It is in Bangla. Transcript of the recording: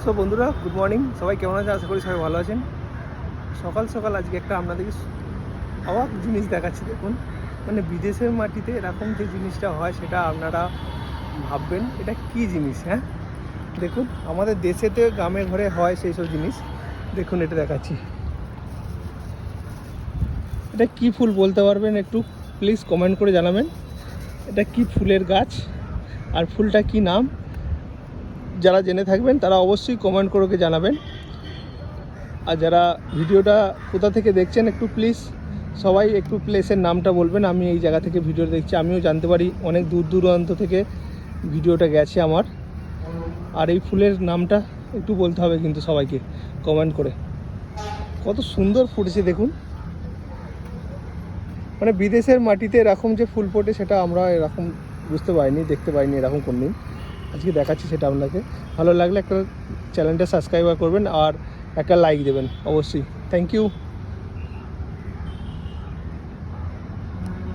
সো বন্ধুরা, গুড মর্নিং। সবাই কেমন আছেন? আশা করি সবাই ভালো আছেন। সকাল সকাল আজকে একটা আপনাদেরকে অবাক জিনিস দেখাচ্ছি। দেখুন, মানে বিদেশের মাটিতে এরকম যে জিনিসটা হয় সেটা আপনারা ভাববেন এটা কি জিনিস। হ্যাঁ, দেখুন আমাদের দেশেতে গ্রামে ঘরে হয় সেই সব জিনিস। দেখুন এটা দেখাচ্ছি, এটা কি ফুল বলতে পারবেন? একটু প্লিজ কমেন্ট করে জানাবেন এটা কি ফুলের গাছ আর ফুলটা কি নাম। যারা জেনে থাকবেন তারা অবশ্যই কমেন্ট করে জানাবেন। আর যারা ভিডিওটা কোথা থেকে দেখছেন একটু প্লিজ সবাই একটু প্লেসের নামটা বলবেন। আমি এই জায়গা থেকে ভিডিও দেখছি, আমিও জানতে পারি অনেক দূর দূরান্ত থেকে ভিডিওটা গেছে আমার। আর এই ফুলের নামটা একটু বলতে হবে কিন্তু সবাইকে কমেন্ট করে। কত সুন্দর ফুটেছে দেখুন, মানে বিদেশের মাটিতে এরকম যে ফুল ফোটে সেটা আমরা এরকম বুঝতে পারিনি, দেখতে পাইনি এরকম কোনদিন। আজকে দেখাচ্ছি সেটা আপনাকে। ভালো লাগলে একটা চ্যানেলটা সাবস্ক্রাইব করবেন আর একটা লাইক দেবেন অবশ্যই। Thank you.